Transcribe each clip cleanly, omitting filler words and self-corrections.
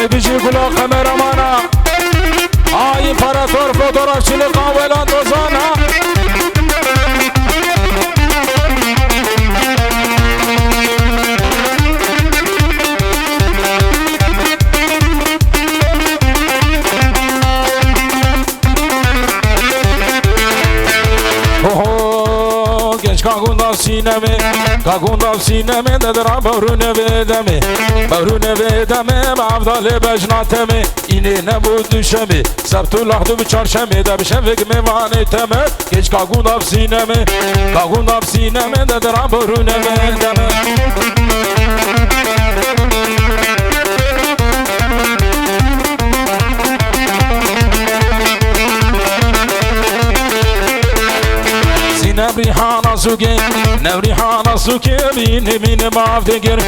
بيجي كلا كاميرامانا امبراطور فوتوغرافçı قاولان دوزانا كاكون سينمي ددرا بورون بدمي بعفضل بجناتمي إني نبود دشمي سبتو لحظو بچارشمي دبشفك ميواني تمي كيش كاكون سينمي ددرا بورون بدمي نبري حانا سوكي من ما افتكر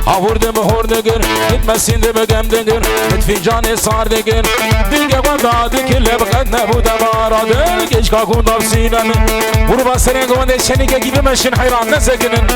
بهاورد بهور دقر متمسين بقم دقر متفجاني صار دقر دقا وقعدك اللي بقد نبو دمارا كيش كاكون نفسينا من وربا سرين قوان دي شنكا كيف مشين حيران نسكنن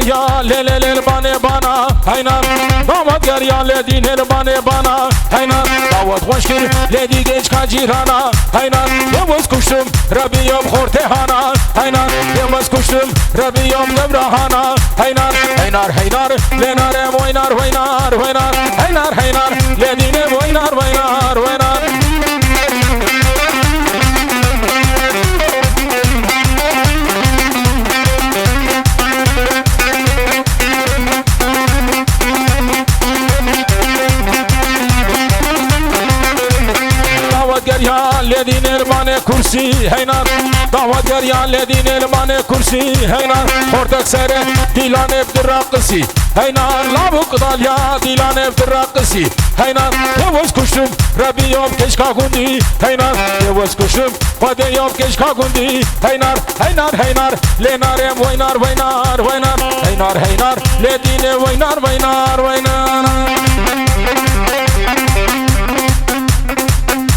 يا ليل الباني بانا هينا دعوت يا لدين الباني بانا هينا دعوت خوشكر لدي جيش كاجيرانا هينا يوز كشتم ربي يوم خورتهانا هينا يوز كشتم ربي يوم نبرهانا هينا هينار لنار هينار لدين وينار لدين الباني كرسي هينار دعوت يا لدين الباني كرسي هينار خورتك سره ديلان بدراقسي هينار لابوك داليا ديلان بدراقسي هينار يوز كشتم ربي يوم كشكا كوندي هينار يوز كشتم ودي يوم كشكا كوندي هينار لنار وينار هينار لدين وينار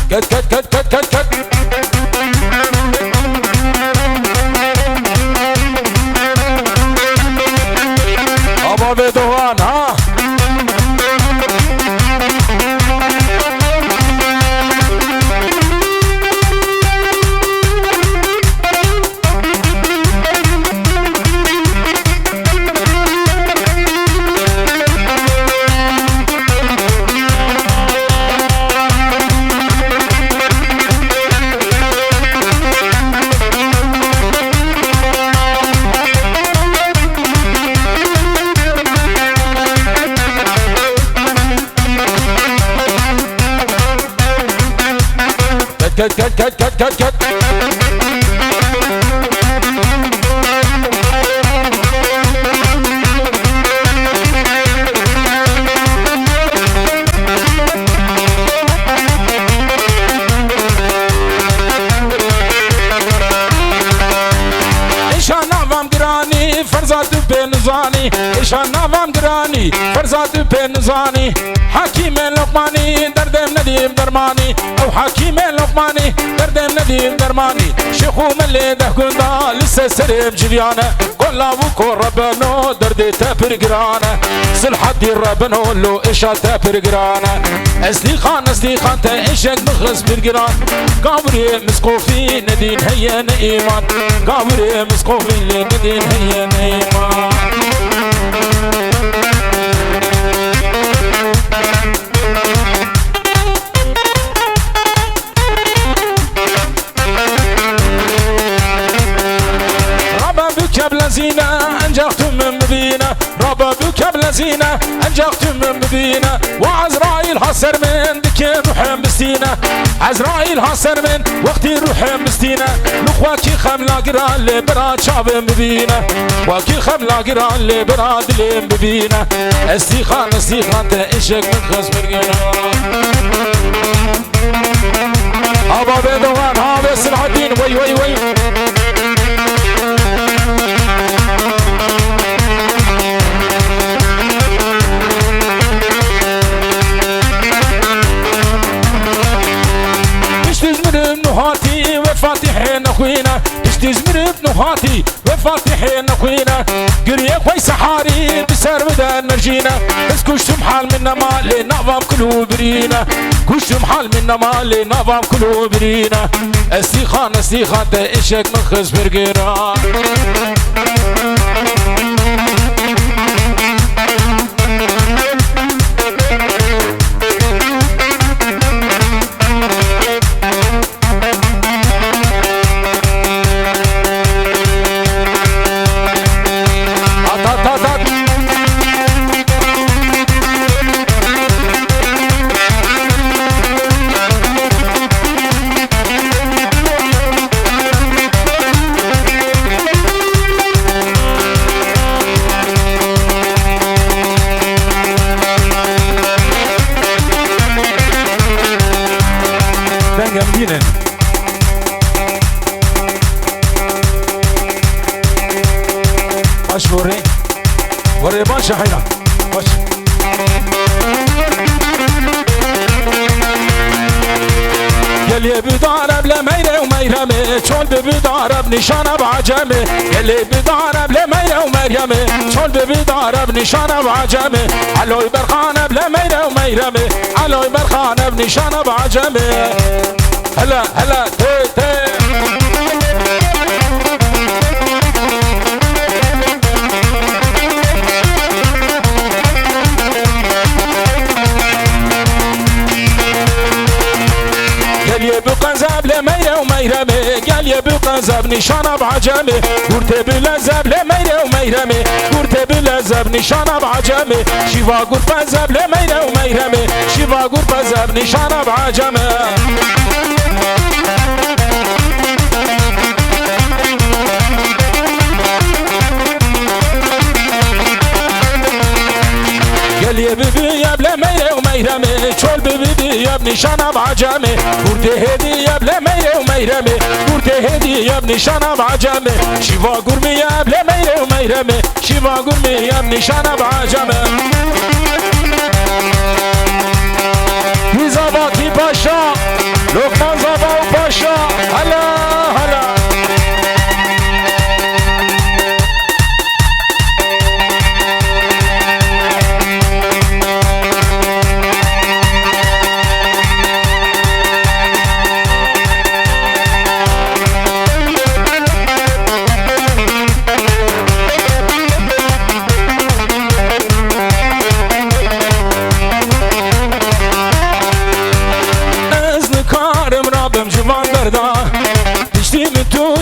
كت أبا بدوان ها كت إشان نافم گرانی فرزاد پنزانی حکیم لقمانی دردم ندیم درمانی او حکیم لقمانی دردم ندیم درمانی شیخو ملی ده گندا لسه سرم جریانه قلا وکو ربنو درد تپر گرانه صلحت دی ربنو لو اشا تپر گرانه اسلی خان تا اشک مخلص برگران قابری مسقوفی ندین هین ایمان قابری مسقوفی ندین هین ایمان ربا بك بلزينة أنجقتم من مدينة وعزرائيل حسر من دكين روحهم بستينة عزرائيل حسر من وقتي روحهم بستينة نخواكي خملا قران لبراد شعب مدينة واكي خملا قران لبراد لين ببينة استيخان تأشك من خصم القران أبا بدوان هذا سلح الدين وي هاتي وفاتحين خوينا اشتي زمر ابن هاتي وفاتحين خوينا قريه كويس حاري بسر بدا نرجينا بس كشتم حال منا مالي نظام كلو برينا كشتم حال منا مالي نظام كلو برينا استيخان تأشك مخز برقيرا جامدين باش وري باشا حينا باش قال لي بدارب لميرة وميرمة شول بدارب نشانة بعجمة قال لي بدارب لميرة وميرمة شول بدارب نشانة بعجمة علوي برخانة بلميرة وميرمة علوي برخانة بنشانة بعجمة هلا هلا تي تي قال يا بقزاب لميرة وميرمة قال يا بقزاب نشانة بعجمة قرت بلزاب لميرة وميرمة قرت بلزاب نشانة بعجمة شيفا قرت زاب لميرة وميرمة شيفا قرت زاب نشانة بعجمة قال يا بيبي يا بلا ميرة وميرمة شول بيبي يا ابني شانا بعجمة قرت هدي يا بلا ميرة وميرمة قرت هدي يا ابني شانا بعجمة شيفا قرمي يا بلا ميرة وميرمة شيفا قرمي يا ابني شانا بعجمة في زباكي باشا لقمان زبا وباشا هلا هلا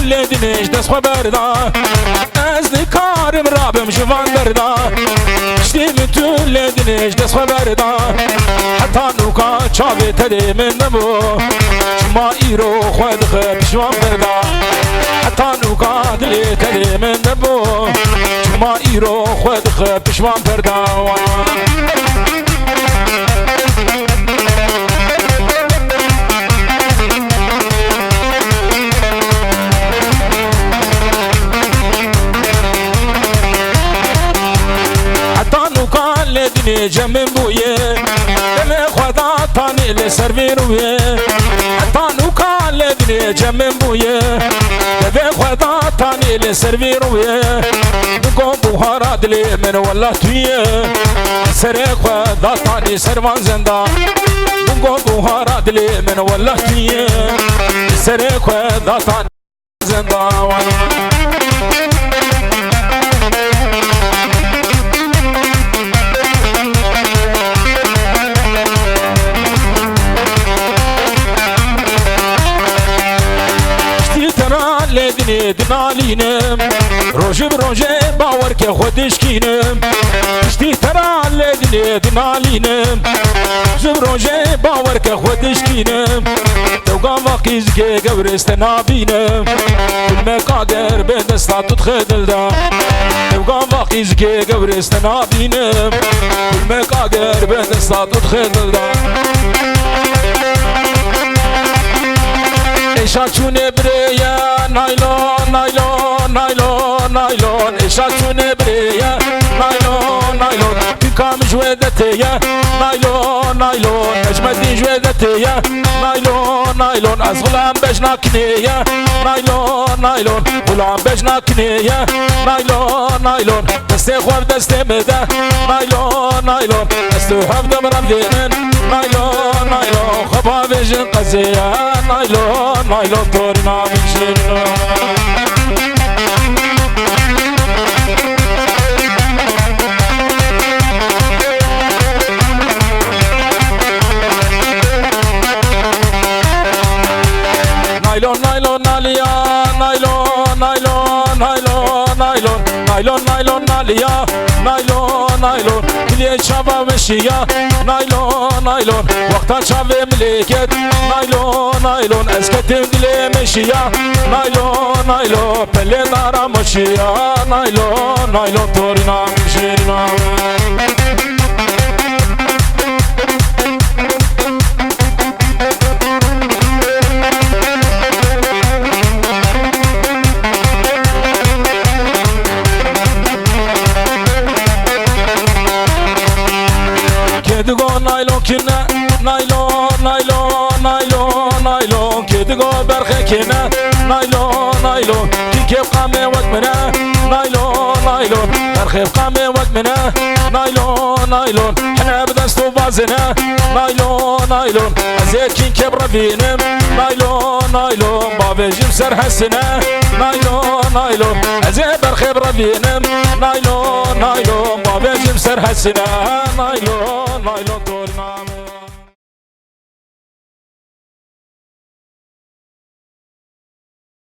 لدنيش دست خبردا از نکارم رابم جوان بردا شتی من تو لدنيش دست خبردا حتی نوکا چاوی تدی من نمو شما ایرو خود خب جوان بردا حتی نوکا دلی تدی من نمو شما ایرو خود خب جوان بردا جمن بويه دم خدا تاني لسرويه تانو كان لدني جمن بويه دم خدا تاني لسرويه نقوم بوهارا دلي من والله تويه سر خدا تاني سروان زندا نقوم بوهارا دلي من والله تويه سر خدا تاني زندا لدني دنالينم روجي بروجي باور كي خودش كينم اشتي ترى لدني دنالينم روجي بروجي باور كي خودش كينم توقع واقيز كي قبرست نابينم بالمقادر بدستا تدخل دا توقع واقيز كي قبرست نابينم بالمقادر بدستا تدخل دا إشاتشوني بريا نايلون نايلون نايلون نايلون إشاتشوني بريا نايلون نايلون بكام جويدتي نايلون نايلون نجمتي جويدتي نايلون naylon az غلام بجنا كنية نايلون نايلون غلام بجنا كنية نايلون نايلون دستي خواب دستي مده نايلون نايلون دستي خواب دمرم دينن نايلون نايلون خبا بجن قزية نايلون نايلون تورنا بجن naylon naylon naliya naylon naylon naylon naylon naylon naylon naliya naylon naylon diliye çaba meşiya naylon naylon vakta çave mleket naylon naylon esketim diliye meşiya naylon naylon pelle dara meşiya naylon naylon torina meşirina Kedigo naylon kine naylon naylon naylon naylon Kedigo berhe kine naylon naylon Kikep kame vak mene naylon naylon Berhe kame vak mene naylon naylon Hene bedestu bazine naylon naylon Azet kin kebra binim naylon naylon Babejim serhesine naylon naylon Azet berhe bra binim naylon naylon Babejim serhesine naylon naylon